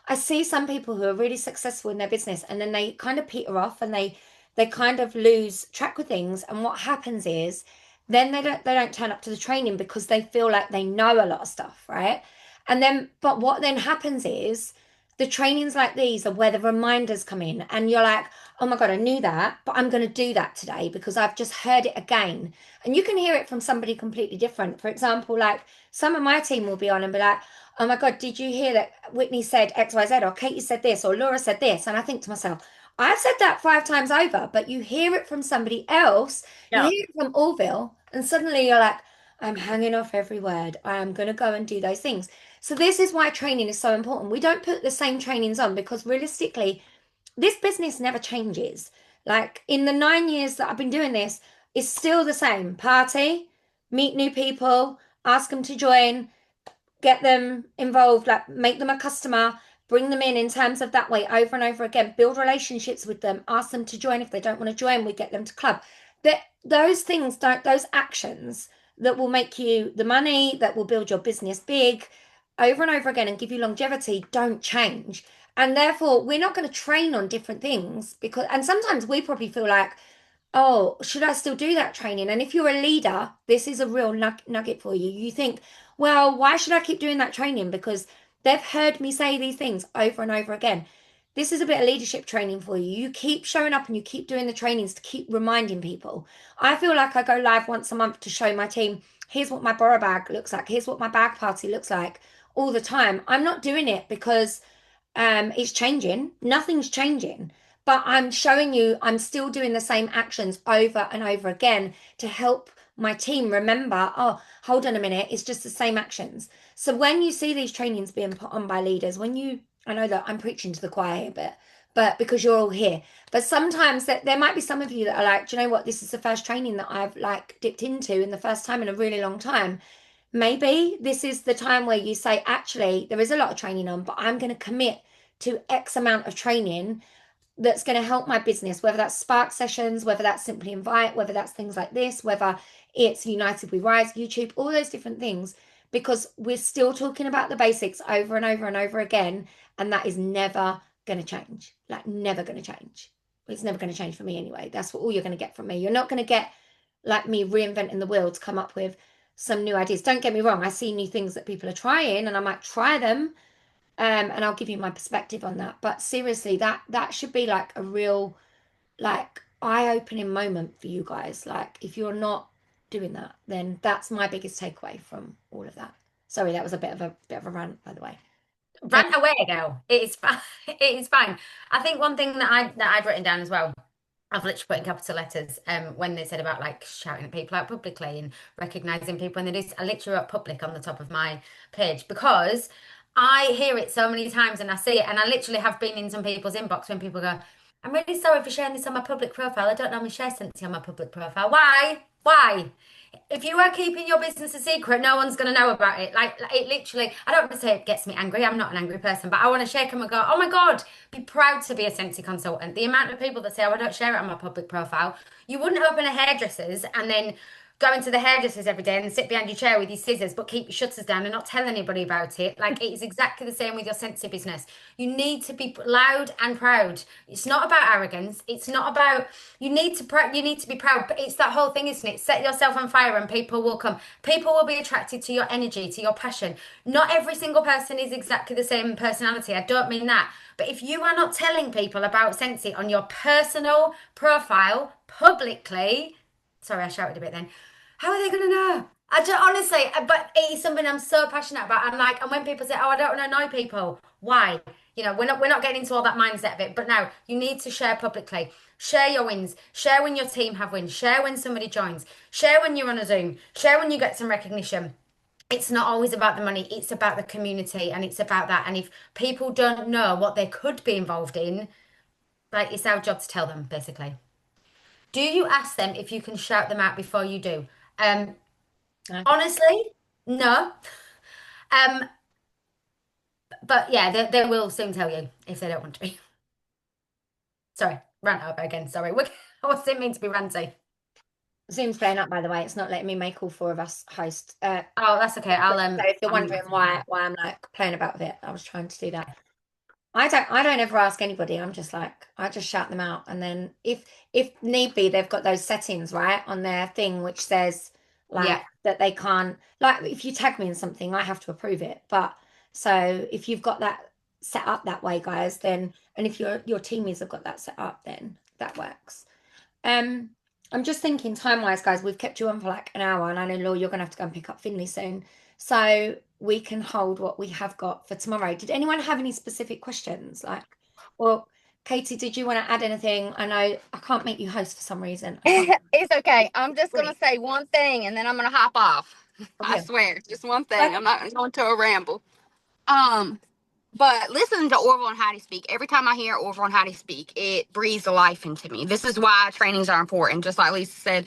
I see some people who are really successful in their business and then they kind of peter off and they kind of lose track with things. And what happens is then they don't turn up to the training because they feel like they know a lot of stuff, right? And then, but what then happens is the trainings like these are where the reminders come in and you're like, oh my God, I knew that, but I'm going to do that today because I've just heard it again. And you can hear it from somebody completely different. For example, like some of my team will be on and be like, oh my God, did you hear that Whitney said XYZ or Katie said this or Laura said this? And I think to myself, I've said that 5 times over, but you hear it from somebody else, you Yeah. hear it from Orville, and suddenly you're like, I'm hanging off every word. I am going to go and do those things. So this is why training is so important. We don't put the same trainings on because realistically, this business never changes. Like in the 9 years that I've been doing this, it's still the same. Party, meet new people, ask them to join, get them involved, like make them a customer, bring them in terms of that way over and over again, build relationships with them, ask them to join. If they don't want to join, we get them to club. That those things those actions that will make you the money, that will build your business big over and over again and give you longevity don't change. And therefore, we're not going to train on different things because, and sometimes we probably feel like, oh, should I still do that training? And if you're a leader, this is a real nugget for you. You think, well, why should I keep doing that training? Because they've heard me say these things over and over again. This is a bit of leadership training for you. You keep showing up and you keep doing the trainings to keep reminding people. I feel like I go live once a month to show my team, here's what my borrow bag looks like. Here's what my bag party looks like all the time. I'm not doing it because it's changing. Nothing's changing. But I'm showing you I'm still doing the same actions over and over again to help my team remember, oh, hold on a minute, it's just the same actions. So when you see these trainings being put on by leaders, I know that I'm preaching to the choir a bit, but because you're all here, but sometimes there might be some of you that are like, do you know what? This is the first training that I've like dipped into in the first time in a really long time. Maybe this is the time where you say, actually, there is a lot of training on, but I'm going to commit to X amount of training that's going to help my business, whether that's Spark sessions, whether that's Simply Invite, whether that's things like this, whether it's United We Rise, YouTube, all those different things, because we're still talking about the basics over and over and over again. And that is never going to change, like never going to change. It's never going to change for me anyway. That's all you're going to get from me. You're not going to get like me reinventing the wheel to come up with some new ideas. Don't get me wrong. I see new things that people are trying and I might try them. And I'll give you my perspective on that. But seriously, that should be like a real like eye-opening moment for you guys. Like if you're not doing that, then that's my biggest takeaway from all of that. Sorry, that was a bit of a rant, by the way. Rant away, girl. It is fine. It is fine. I think one thing that I'd written down as well, I've literally put in capital letters when they said about like shouting at people out publicly and recognizing people when they do. I literally wrote public on the top of my page because I hear it so many times and I see it, and I literally have been in some people's inbox when people go, I'm really sorry for sharing this on my public profile. I don't normally share something on my public profile. Why? Why? If you are keeping your business a secret, no one's going to know about it. Like it literally, I don't want to say it gets me angry. I'm not an angry person, but I want to shake them and go, oh my God, be proud to be a Scentsy consultant. The amount of people that say, oh, I don't share it on my public profile. You wouldn't open a hairdresser's and then go into the hairdressers every day and sit behind your chair with your scissors, but keep your shutters down and not tell anybody about it. Like it is exactly the same with your Scentsy business. You need to be loud and proud. It's not about arrogance. It's not about you need to be proud. But it's that whole thing, isn't it? Set yourself on fire and people will come. People will be attracted to your energy, to your passion. Not every single person is exactly the same personality. I don't mean that. But if you are not telling people about Scentsy on your personal profile publicly, sorry, I shouted a bit then. How are they going to know? I don't honestly, but it is something I'm so passionate about. I'm like, and when people say, oh, I don't want to annoy people, why? You know, we're not getting into all that mindset of it. But now you need to share publicly. Share your wins. Share when your team have wins. Share when somebody joins. Share when you're on a Zoom. Share when you get some recognition. It's not always about the money. It's about the community and it's about that. And if people don't know what they could be involved in, Like, it's our job to tell them, basically. Do you ask them if you can shout them out before you do? Honestly, no. But yeah, they will soon tell you if they don't want to be. Sorry, rant over again. Sorry. What's it mean to be ranty? Zoom's playing up, by the way. It's not letting me make all four of us host. Oh, that's okay. I'll So if you're wondering why I'm like playing about with it, I was trying to do that. I don't ever ask anybody. I'm just like, I just shout them out, and then if need be, they've got those settings right on their thing which says like that they can't, like if you tag me in something, I have to approve it. But so if you've got that set up that way, guys, then, and if your teamies have got that set up, then that works. I'm just thinking time-wise, guys, we've kept you on for like an hour, and I know, Law, you're going to have to go and pick up Finley soon. So we can hold what we have got for tomorrow. Did anyone have any specific questions? Like, well, Katie, did you want to add anything? I know I can't make you host for some reason. It's okay. I'm just going to say one thing and then I'm going to hop off. Okay. I swear. Just one thing. I'm not going to a ramble. But listening to Orville and Heidi speak, every time I hear Orville and Heidi speak, it breathes life into me. This is why trainings are important, just like Lisa said.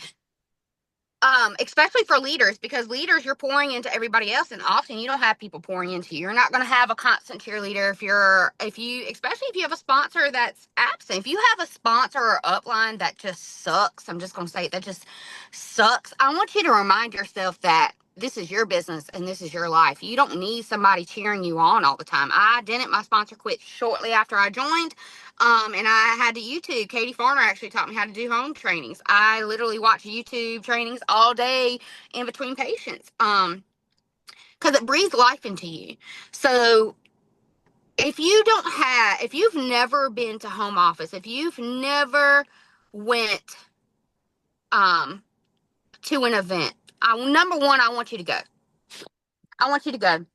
Especially for leaders, because leaders, you're pouring into everybody else, and often you don't have people pouring into you. You're not going to have a constant cheerleader especially if you have a sponsor that's absent. If you have a sponsor or upline that just sucks, I'm just going to say it, that just sucks. I want you to remind yourself that this is your business and this is your life. You don't need somebody cheering you on all the time. I didn't. My sponsor quit shortly after I joined. And I had to YouTube. Katie Farner actually taught me how to do home trainings. I literally watch YouTube trainings all day in between patients. Because it breathes life into you. So if you've never been to home office, if you've never went to an event, number one, I want you to go. I want you to go.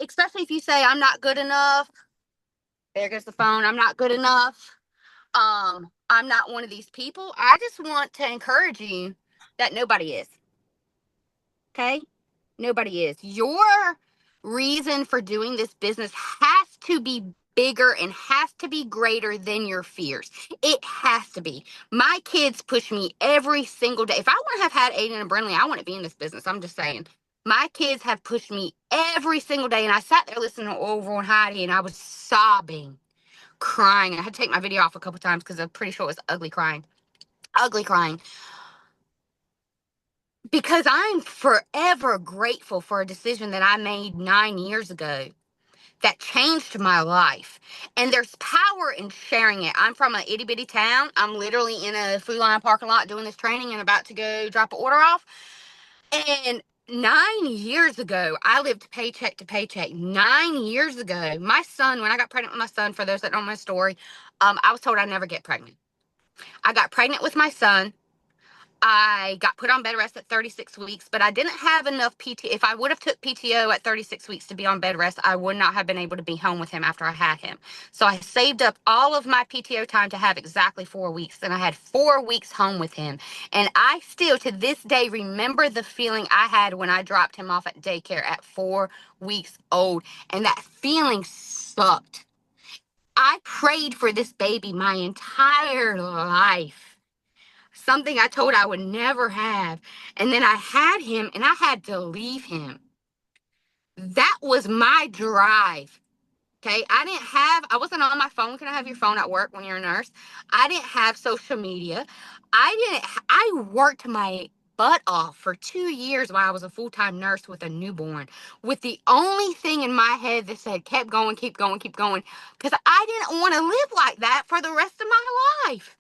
Especially if you say, I'm not good enough. There goes the phone. I'm not good enough. I'm not one of these people. I just want to encourage you that nobody is. Okay? Nobody is. Your reason for doing this business has to be bigger and has to be greater than your fears. It has to be. My kids push me every single day. If I wouldn't have had Aiden and Brinley, I wouldn't be in this business. I'm just saying. My kids have pushed me every single day. And I sat there listening to Orville and Heidi, and I was sobbing, crying. I had to take my video off a couple times because I'm pretty sure it was ugly crying. Ugly crying. Because I'm forever grateful for a decision that I made 9 years ago that changed my life. And there's power in sharing it. I'm from an itty bitty town. I'm literally in a Food Line parking lot doing this training and about to go drop an order off. And 9 years ago, I lived paycheck to paycheck. 9 years ago, my son, when I got pregnant with my son, for those that don't know my story, I was told I'd never get pregnant. I got pregnant with my son. I got put on bed rest at 36 weeks, but I didn't have enough PTO. If I would have took PTO at 36 weeks to be on bed rest, I would not have been able to be home with him after I had him. So I saved up all of my PTO time to have exactly 4 weeks, and I had 4 weeks home with him. And I still, to this day, remember the feeling I had when I dropped him off at daycare at 4 weeks old, and that feeling sucked. I prayed for this baby my entire life. Something I told I would never have. And then I had him and I had to leave him. That was my drive. Okay. I wasn't on my phone. Can I have your phone at work when you're a nurse? I didn't have social media. I worked my butt off for 2 years while I was a full-time nurse with a newborn, with the only thing in my head that said, keep going, keep going, keep going. Because I didn't want to live like that for the rest of my life.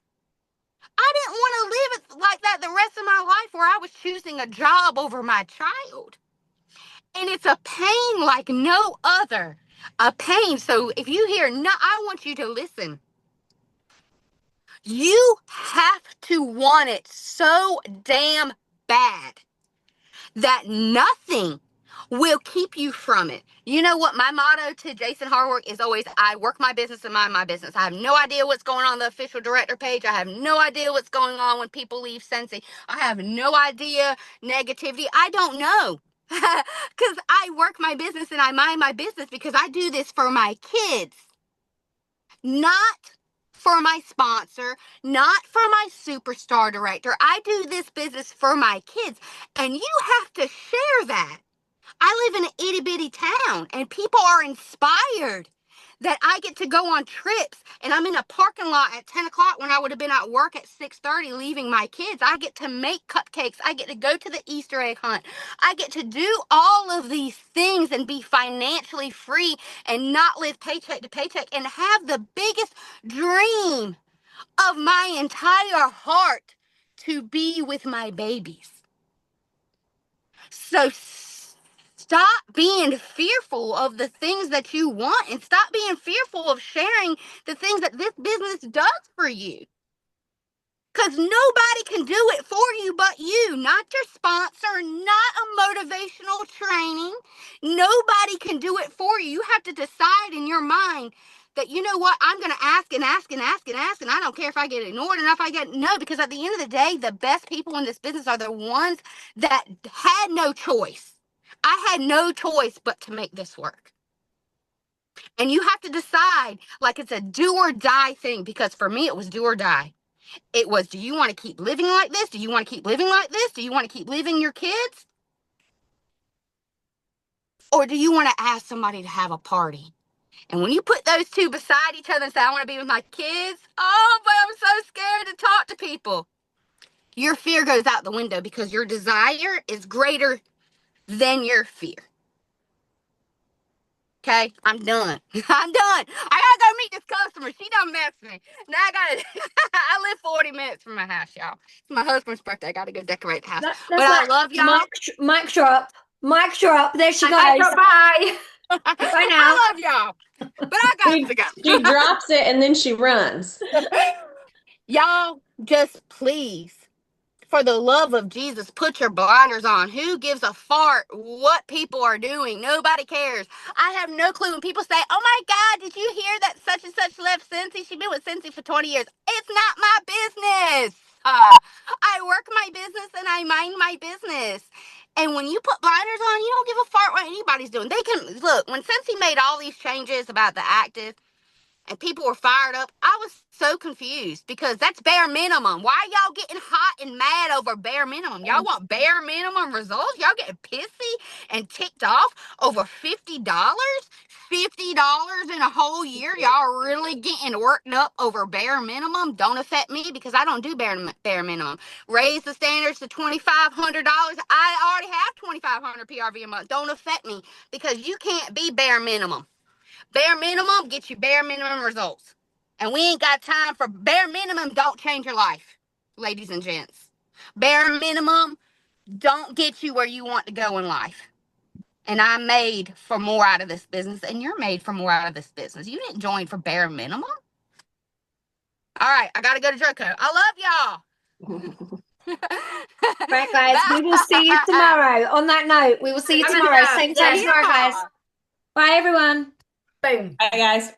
I didn't want to live it like that the rest of my life where I was choosing a job over my child. And it's a pain like no other. A pain. So if you hear, no, I want you to listen. You have to want it so damn bad that nothing will keep you from it. You know what my motto to Jason Harwork is always, I work my business and mind my business. I have no idea what's going on the official director page. I have no idea what's going on when people leave Scentsy. I have no idea negativity. I don't know. Because I work my business and I mind my business because I do this for my kids. Not for my sponsor, not for my superstar director. I do this business for my kids, and you have to share that. I live in an itty bitty town, and people are inspired that I get to go on trips, and I'm in a parking lot at 10 o'clock when I would have been at work at 6:30 leaving my kids. I get to make cupcakes. I get to go to the Easter egg hunt. I get to do all of these things and be financially free and not live paycheck to paycheck and have the biggest dream of my entire heart to be with my babies. So stop being fearful of the things that you want and stop being fearful of sharing the things that this business does for you. Because nobody can do it for you but you, not your sponsor, not a motivational training. Nobody can do it for you. You have to decide in your mind that, you know what, I'm going to ask and ask and ask and ask, and I don't care if I get ignored and if I get no, because at the end of the day, the best people in this business are the ones that had no choice. I had no choice but to make this work. And you have to decide, like it's a do or die thing, because for me, it was do or die. It was, do you want to keep living like this? Do you want to keep living like this? Do you want to keep living your kids? Or do you want to ask somebody to have a party? And when you put those two beside each other and say, I want to be with my kids, oh, but I'm so scared to talk to people. Your fear goes out the window because your desire is greater than your fear. Okay, I'm done. I'm done. I gotta go meet this customer. She done messed me. Now I gotta, I live 40 minutes from my house, y'all. It's my husband's birthday. I gotta go decorate the house. But I love y'all. Mic drop. Mic drop. There she goes. Bye. Bye now. I love y'all. But I got to go. She drops it and then she runs. Y'all, just please, for the love of Jesus, put your blinders on. Who gives a fart what people are doing? Nobody cares. I have no clue. When people say, oh my God, did you hear that such and such left Cincy? She's been with Cincy for 20 years. It's not my business. I work my business and I mind my business. And when you put blinders on, you don't give a fart what anybody's doing. They can, look, when Cincy made all these changes about the active, and people were fired up, I was so confused because that's bare minimum. Why y'all getting hot and mad over bare minimum? Y'all want bare minimum results? Y'all getting pissy and ticked off over $50? $50 in a whole year? Y'all really getting worked up over bare minimum? Don't affect me because I don't do bare minimum. Raise the standards to $2,500. I already have $2,500 PRV a month. Don't affect me because you can't be bare minimum. Bare minimum gets you bare minimum results. And we ain't got time for bare minimum. Don't change your life, ladies and gents. Bare minimum don't get you where you want to go in life. And I'm made for more out of this business, and you're made for more out of this business. You didn't join for bare minimum. All right, I got to go to Joco. I love y'all. Right, guys, we will see you tomorrow. On that note, we will see you tomorrow. Same time tomorrow, guys. Bye, everyone. Boom. Bye, guys.